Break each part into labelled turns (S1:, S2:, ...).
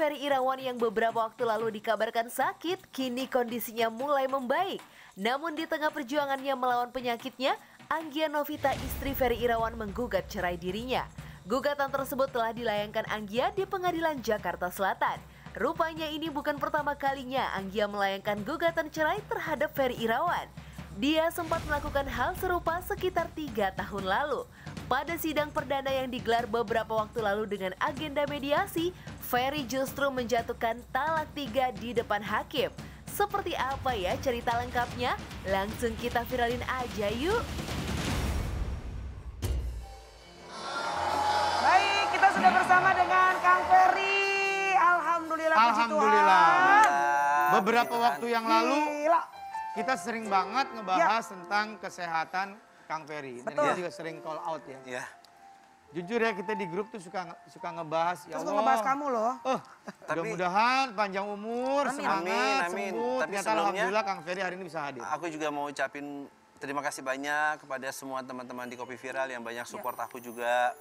S1: Ferry Irawan yang beberapa waktu lalu dikabarkan sakit, kini kondisinya mulai membaik. Namun di tengah perjuangannya melawan penyakitnya, Anggia Novita istri Ferry Irawan menggugat cerai dirinya. Gugatan tersebut telah dilayangkan Anggia di Pengadilan Jakarta Selatan. Rupanya ini bukan pertama kalinya Anggia melayangkan gugatan cerai terhadap Ferry Irawan. Dia sempat melakukan hal serupa sekitar 3 tahun lalu. Pada sidang perdana yang digelar beberapa waktu lalu dengan agenda mediasi, Ferry justru menjatuhkan talak 3 di depan hakim. Seperti apa ya cerita lengkapnya? Langsung kita viralin aja yuk!
S2: Baik, kita sudah bersama dengan Kang Ferry. Alhamdulillah, puji Tuhan.
S3: Beberapa waktu yang lalu
S2: Gila.
S3: kita sering banget ngebahas tentang kesehatan Kang Ferry. Dan
S2: Betul.
S3: dia juga sering call out ya.
S4: Iya.
S3: Jujur ya kita di grup tuh suka ngebahas. Ya
S2: Terus
S3: Allah.
S2: gue ngebahas kamu loh.
S3: Mudah-mudahan panjang umur,
S2: Amin.
S3: semangat,
S4: Amin.
S3: sembuh.
S4: Tapi
S3: Ternyata
S4: sebelumnya,
S3: alhamdulillah Kang Ferry hari ini bisa hadir.
S4: Aku juga mau ucapin terima kasih banyak kepada semua teman-teman di Kopi Viral yang banyak support aku juga,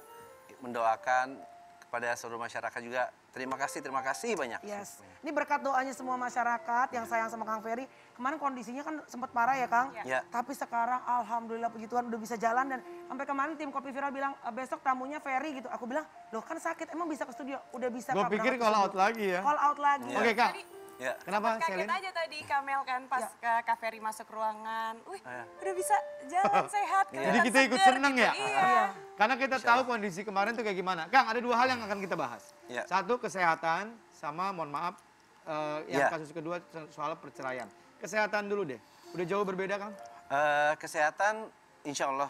S4: mendoakan kepada seluruh masyarakat juga. Terima kasih banyak.
S2: Yes. Ini berkat doanya semua masyarakat yang sayang sama Kang Ferry. Kemarin kondisinya kan sempat parah ya Kang.
S4: Ya.
S2: Tapi sekarang alhamdulillah puji Tuhan udah bisa jalan. Dan sampai kemarin tim Kopi Viral bilang besok tamunya Ferry gitu. Aku bilang loh kan sakit emang bisa ke studio. Udah bisa
S3: Gue
S2: Kak,
S3: pikir
S2: berangkat ke
S3: call
S2: studio.
S3: out lagi ya.
S2: Call out lagi.
S4: Ya.
S3: Oke Kang,
S4: Ya.
S3: kenapa
S5: Kaget
S3: Selin?
S5: aja tadi Kamel kan pas Kak Ferry masuk ruangan. Wih,
S4: Ya.
S5: udah bisa jalan sehat.
S4: Iya.
S5: kelihatan
S3: Jadi kita ikut
S5: seger
S3: seneng
S5: gitu.
S3: ya?
S5: Iya.
S3: Karena kita tahu kondisi kemarin tuh kayak gimana. Kang, ada 2 hal yang akan kita bahas.
S4: Ya.
S3: Satu, kesehatan, sama mohon maaf, yang
S4: Ya.
S3: kasus kedua soal perceraian. Kesehatan dulu deh. Udah jauh berbeda, Kang?
S4: Kesehatan insya Allah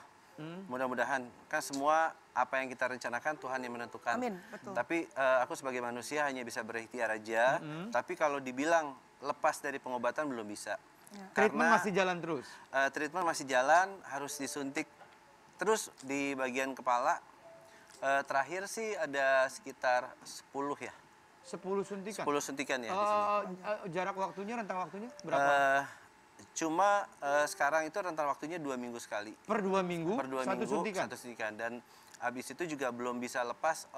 S4: mudah-mudahan. Kan semua apa yang kita rencanakan Tuhan yang menentukan.
S2: Amin, betul.
S4: Tapi aku sebagai manusia hanya bisa berikhtiar aja. Tapi kalau dibilang lepas dari pengobatan belum bisa.
S3: Treatment
S4: Karena,
S3: masih jalan terus?
S4: treatment masih jalan, harus disuntik terus di bagian kepala. Terakhir sih ada sekitar 10 ya.
S3: 10 suntikan?
S4: 10 suntikan ya di sini.
S3: Jarak waktunya, rentang waktunya berapa?
S4: Cuma sekarang itu rentang waktunya 2 minggu sekali.
S3: Per 2 minggu,
S4: Per 2
S3: satu
S4: minggu,
S3: suntikan?
S4: satu suntikan. Dan habis itu juga belum bisa lepas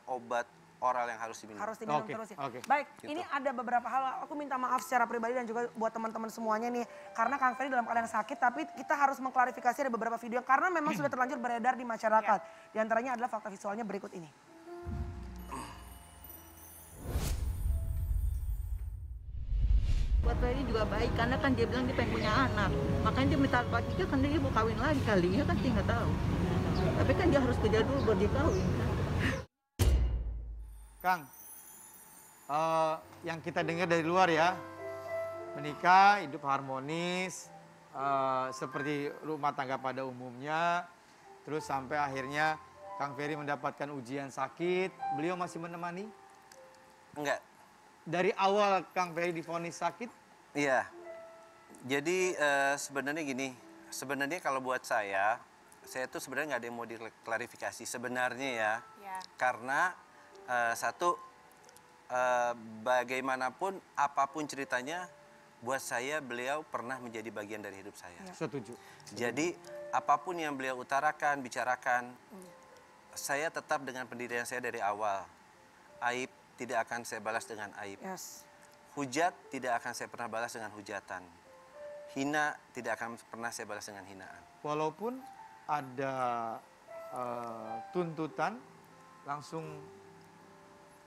S4: obat oral yang harus diminum.
S2: Harus diminum
S3: Oke,
S2: terus ya.
S3: oke.
S2: Baik,
S4: Gitu.
S2: ini ada beberapa hal. Aku minta maaf secara pribadi dan juga buat teman-teman semuanya nih. Karena Kang Ferry dalam keadaan sakit, tapi kita harus mengklarifikasi ada beberapa video. Karena memang sudah terlanjur beredar di masyarakat. Di antaranya adalah fakta visualnya berikut ini.
S6: Buat Ferry juga baik karena kan dia bilang dia pengen punya anak. Makanya dia minta tahap 3 kan dia mau kawin lagi kali ya kan dia nggak tahu. Tapi kan dia harus kerja dulu baru dia kawin kan.
S3: Kang, yang kita dengar dari luar ya, menikah, hidup harmonis, seperti rumah tangga pada umumnya, terus sampai akhirnya Kang Ferry mendapatkan ujian sakit, beliau masih menemani?
S4: Enggak.
S3: Dari awal Kang Ferry divonis sakit?
S4: Iya. Jadi sebenarnya gini, sebenarnya kalau buat saya tuh sebenarnya nggak ada yang mau diklarifikasi sebenarnya ya.
S5: Ya.
S4: Karena satu, bagaimanapun apapun ceritanya, buat saya beliau pernah menjadi bagian dari hidup saya.
S3: Setuju.
S4: Jadi apapun yang beliau utarakan, bicarakan, saya tetap dengan pendirian saya dari awal. Aib tidak akan saya balas dengan aib.
S2: Yes.
S4: Hujat tidak akan saya pernah balas dengan hujatan. Hina tidak akan pernah saya balas dengan hinaan.
S3: Walaupun ada tuntutan langsung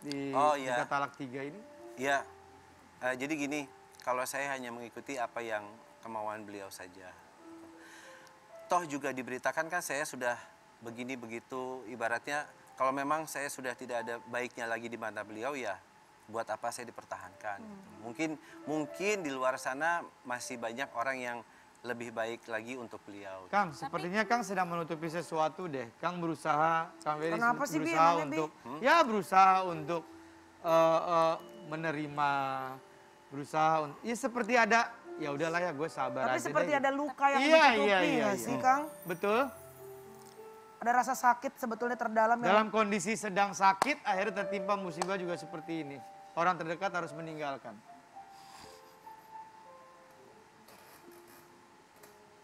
S3: di
S4: Oh, iya.
S3: talak 3 ini?
S4: Ya, jadi gini, kalau saya hanya mengikuti apa yang kemauan beliau saja. Toh juga diberitakan kan saya sudah begini begitu, ibaratnya kalau memang saya sudah tidak ada baiknya lagi di mata beliau ya, buat apa saya dipertahankan? Mungkin di luar sana masih banyak orang yang lebih baik lagi untuk beliau.
S3: Kang, sepertinya Kang sedang menutupi sesuatu deh. Kang berusaha, Kang Ferry
S2: Kenapa sih, Bi?
S3: berusaha
S2: Emangnya, Bi?
S3: untuk, ya berusaha untuk menerima, berusaha untuk, ya seperti ada, ya udahlah ya gue sabar
S2: Tapi
S3: aja
S2: seperti
S3: deh.
S2: ada luka yang
S3: Iya,
S2: ditutupi
S3: iya.
S2: nggak sih Kang?
S3: Betul.
S2: Ada rasa sakit sebetulnya terdalam yang
S3: Dalam kondisi sedang sakit, akhirnya tertimpa musibah juga seperti ini. Orang terdekat harus meninggalkan.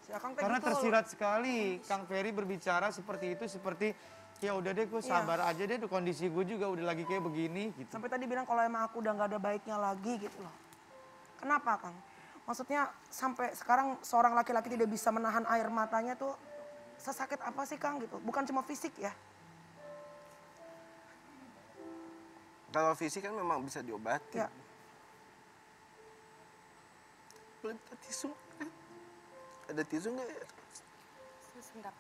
S2: si Akang teh
S3: Karena
S2: gitu.
S3: tersirat sekali Kang Ferry berbicara seperti itu, seperti ya udah deh gue sabar aja deh, kondisi gue juga udah lagi kayak begini gitu.
S2: Sampai tadi bilang kalau emang aku udah nggak ada baiknya lagi gitu loh. Kenapa Kang? Maksudnya sampai sekarang seorang laki-laki tidak bisa menahan air matanya tuh sesakit apa sih Kang gitu? Bukan cuma fisik ya.
S4: Kalau fisik kan memang bisa diobati.
S2: Ya.
S4: Ada tisu. Ada tisu nggak ya?
S5: Sebentar.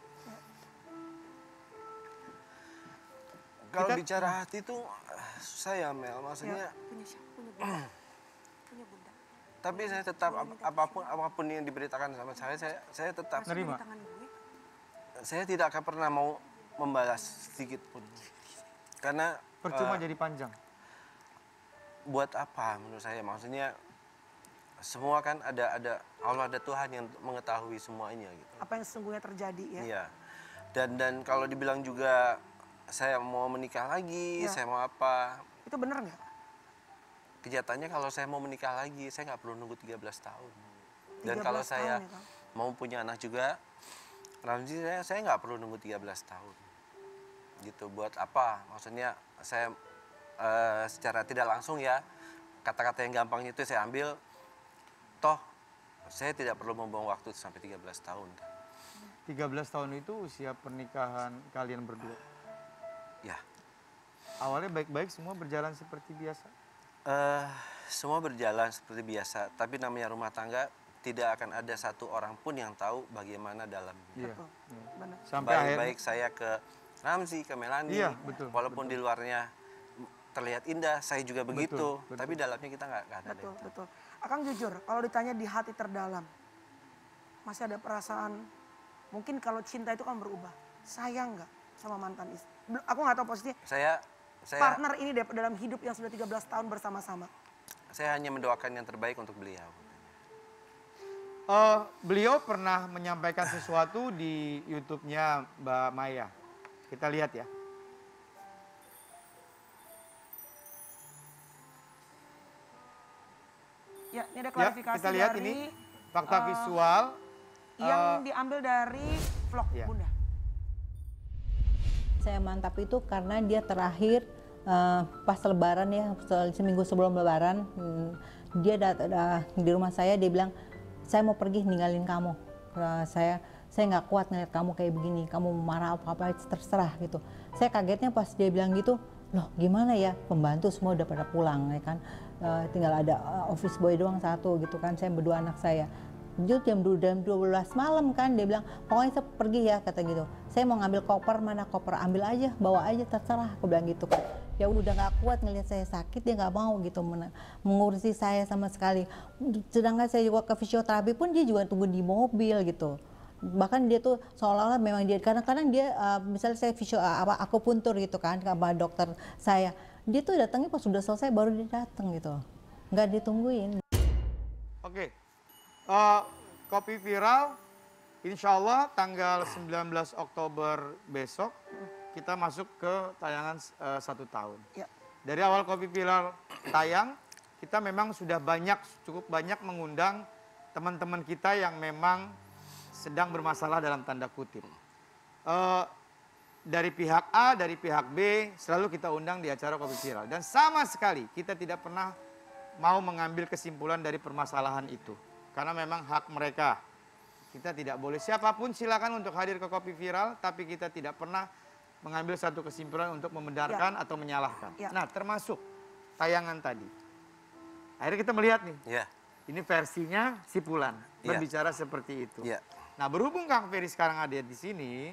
S4: Kalau bicara hati itu susah ya Mel, maksudnya.
S5: Punya siapa? Punya bunda. Punya bunda.
S4: Tapi saya tetap apapun yang diberitakan sama saya tetap
S3: Nerima.
S5: Di tangan gue.
S4: saya tidak akan pernah mau membalas sedikit pun. Karena
S3: Percuma jadi panjang.
S4: buat apa menurut saya, maksudnya semua kan ada Allah, ada Tuhan yang mengetahui semuanya gitu.
S2: Apa yang sesungguhnya terjadi ya.
S4: Iya. Dan kalau dibilang juga saya mau menikah lagi,
S2: Iya.
S4: saya mau apa?
S2: Itu benar nggak?
S4: Kenyataannya kalau saya mau menikah lagi, saya nggak perlu nunggu 13 tahun. Dan
S2: 13
S4: kalau
S2: tahun
S4: saya
S2: ya, Kang.
S4: mau punya anak juga, alhamdulillah saya nggak perlu nunggu 13 tahun. Gitu, buat apa? Maksudnya saya secara tidak langsung ya, kata-kata yang gampangnya itu saya ambil, toh saya tidak perlu membuang waktu sampai 13 tahun.
S3: 13 tahun itu usia pernikahan kalian berdua.
S4: Ya,
S3: Awalnya baik-baik, semua berjalan seperti biasa.
S4: semua berjalan seperti biasa, tapi namanya rumah tangga tidak akan ada satu orang pun yang tahu bagaimana dalamnya.
S3: Iya.
S2: Betul. Benar.
S3: Sampai akhirnya
S4: Baik saya ke Ramzi, ke Melani,
S3: Iya, betul,
S4: walaupun di luarnya terlihat indah, saya juga begitu,
S3: betul.
S4: tapi dalamnya kita nggak ada.
S2: Betul,
S4: itu.
S2: betul. Akang jujur, kalau ditanya di hati terdalam, masih ada perasaan, mungkin kalau cinta itu kan berubah. Sayang nggak sama mantan istri? Aku nggak tahu posisinya,
S4: Saya
S2: partner ini dalam hidup yang sudah 13 tahun bersama-sama.
S4: saya hanya mendoakan yang terbaik untuk beliau.
S3: Beliau pernah menyampaikan sesuatu di YouTube-nya Mbak Maya. Kita lihat ya.
S2: Ya, ini ada
S3: Ya,
S2: klarifikasi
S3: kita lihat
S2: dari
S3: ini fakta visual.
S2: yang diambil dari vlog
S3: ya.
S2: Bunda.
S7: Saya mantap itu karena dia terakhir pas lebaran ya, seminggu sebelum lebaran, dia di rumah saya, dia bilang, saya mau pergi ninggalin kamu. Saya nggak kuat ngeliat kamu kayak begini, kamu marah apa-apa terserah gitu. Saya kagetnya pas dia bilang gitu, loh gimana ya, pembantu semua udah pada pulang ya kan, tinggal ada office boy doang satu gitu kan, saya berdua anak saya. Jujur jam 12 malam kan, dia bilang pokoknya saya pergi ya, kata gitu. Saya mau ngambil koper, mana koper, ambil aja, bawa aja, terserah, aku bilang gitu kan. Ya udah nggak kuat ngelihat saya sakit, dia nggak mau gitu mengurusi saya sama sekali. Sedangkan saya juga ke fisioterapi pun dia juga tunggu di mobil gitu. Bahkan dia tuh seolah-olah memang dia, kadang-kadang dia misalnya saya akupuntur gitu kan sama dokter saya, dia tuh datangnya pas sudah selesai baru dia datang gitu, nggak ditungguin.
S3: Oke. Kopi Viral, insya Allah tanggal 19 Oktober besok kita masuk ke tayangan 1 tahun.
S2: Ya.
S3: Dari awal Kopi Viral tayang, kita memang sudah cukup banyak mengundang teman-teman kita yang memang sedang bermasalah dalam tanda kutip. Dari pihak A, dari pihak B, selalu kita undang di acara Kopi Viral. Dan sama sekali kita tidak pernah mau mengambil kesimpulan dari permasalahan itu. Karena memang hak mereka. Kita tidak boleh, siapapun silakan untuk hadir ke Kopi Viral, tapi kita tidak pernah mengambil satu kesimpulan untuk membenarkan atau menyalahkan.
S2: Ya.
S3: Nah, termasuk tayangan tadi. Akhirnya kita melihat nih,
S4: Ya,
S3: ini versinya si Pulan
S4: Ya.
S3: berbicara seperti itu.
S4: ya.
S3: Nah, berhubung Kang Ferry sekarang ada di sini,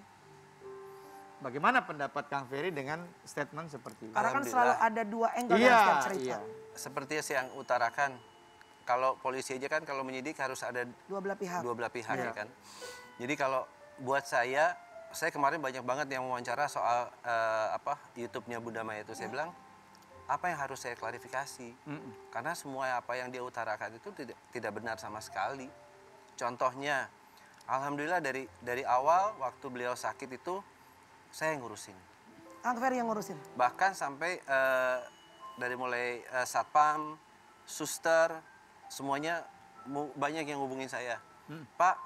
S3: bagaimana pendapat Kang Ferry dengan statement seperti itu?
S2: Karena kan
S4: Alhamdulillah.
S2: selalu ada dua angle
S3: Iya,
S2: dalam setiap cerita.
S3: iya.
S4: Seperti yang utarakan, kalau polisi aja kan kalau menyidik harus ada
S2: Dua belah pihak.
S4: dua belah pihak
S3: Iya.
S4: ya kan. Jadi kalau buat saya kemarin banyak banget yang wawancara soal YouTube-nya Bunda Maya itu. Saya bilang, apa yang harus saya klarifikasi? Karena semua apa yang dia utarakan itu tidak benar sama sekali. Contohnya, alhamdulillah dari awal waktu beliau sakit itu saya yang ngurusin.
S2: Kang Ferry yang ngurusin.
S4: Bahkan sampai dari mulai satpam, suster, semuanya banyak yang hubungin saya. Pak,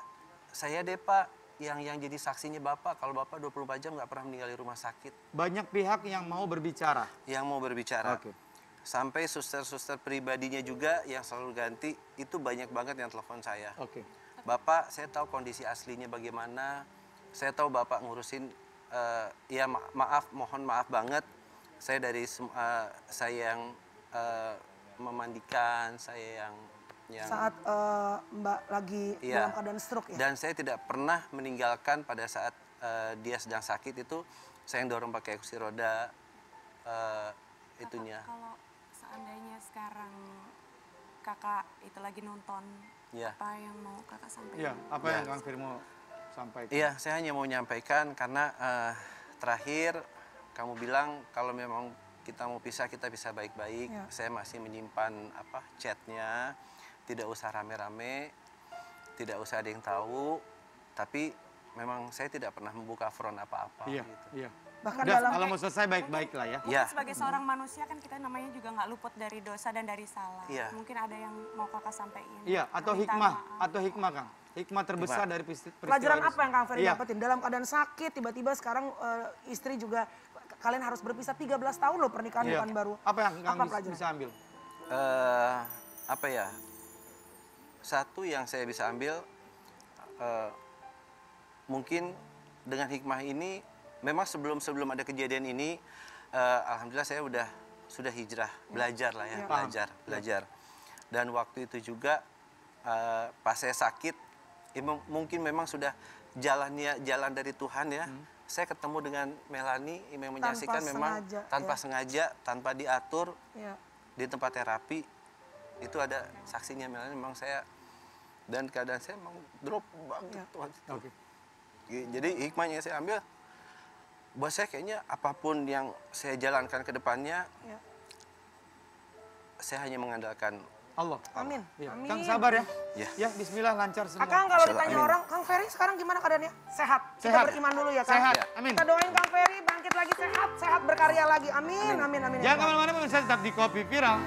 S4: saya deh Pak, yang jadi saksinya Bapak. Kalau Bapak 24 jam nggak pernah meninggal di rumah sakit.
S3: Banyak pihak yang mau berbicara.
S4: Yang mau berbicara.
S3: Oke.
S4: Sampai suster-suster pribadinya juga yang selalu ganti, itu banyak banget yang telepon saya.
S3: Oke.
S4: Bapak, saya tahu kondisi aslinya bagaimana. Saya tahu Bapak ngurusin, ya mohon maaf banget. Saya saya yang memandikan, saya yang
S2: Saat Mbak lagi dalam keadaan stroke ya?
S4: Dan saya tidak pernah meninggalkan pada saat dia sedang sakit itu, saya yang dorong pakai kursi roda, itunya.
S5: Kalau seandainya sekarang kakak itu lagi nonton,
S4: Ya.
S5: apa yang mau kakak sampaikan?
S3: Iya, apa yang Kang Ferry mau sampaikan?
S4: Iya, saya hanya mau menyampaikan karena terakhir kamu bilang kalau memang kita mau pisah, kita bisa baik-baik.
S2: Ya.
S4: Saya masih menyimpan chatnya, tidak usah rame-rame, tidak usah ada yang tahu, tapi memang saya tidak pernah membuka front apa-apa.
S3: Iya,
S4: Gitu.
S3: iya.
S2: Bahkan
S3: Udah,
S2: dalam
S3: kalau mau selesai baik-baik lah ya.
S5: Mungkin
S4: Ya.
S5: sebagai seorang manusia kan kita namanya juga nggak luput dari dosa dan dari salah.
S4: Iya.
S5: Mungkin ada yang mau kakak sampaikan.
S3: Iya, atau
S5: Minta
S3: hikmah,
S5: maaf.
S3: atau hikmah Kang. Hikmah terbesar dari peristiwa
S2: pelajaran
S3: ini.
S2: apa yang Kang Ferry
S3: Iya.
S2: dapetin? Dalam keadaan sakit, tiba-tiba sekarang istri juga, kalian harus berpisah 13 tahun loh pernikahan
S3: Iya.
S2: bukan baru.
S3: Apa yang Kang
S2: Apa pelajaran?
S3: bisa ambil?
S4: Apa ya? Satu yang saya bisa ambil, mungkin dengan hikmah ini, memang sebelum ada kejadian ini, alhamdulillah saya sudah hijrah, belajar lah ya, belajar. Dan waktu itu juga pas saya sakit, mungkin memang sudah jalan dari Tuhan ya. Saya ketemu dengan Melanie yang menyaksikan memang
S2: sengaja,
S4: tanpa
S2: ya.
S4: sengaja, tanpa diatur
S2: Ya.
S4: di tempat terapi. Itu ada saksinya Melanie, memang saya, dan keadaan saya memang drop banget waktu itu.
S3: Oke.
S4: Jadi hikmahnya yang saya ambil, buat saya kayaknya apapun yang saya jalankan ke depannya,
S2: Ya.
S4: saya hanya mengandalkan
S3: Allah.
S2: Amin.
S3: Iya.
S2: Amin.
S3: Kang sabar ya.
S4: Ya.
S3: Ya, bismillah lancar semua.
S2: Akang kalau
S4: Insyaallah,
S2: ditanya
S4: amin.
S2: orang, Kang Ferry sekarang gimana keadaannya? Sehat. Kita
S3: Sehat.
S2: beriman dulu ya Kang.
S3: Sehat.
S4: Ya.
S3: Amin.
S2: Kita doain Kang Ferry bangkit lagi sehat, sehat berkarya lagi. Amin, amin, amin.
S3: Jangan kemana-mana, pemirsa tetap di Kopi Viral.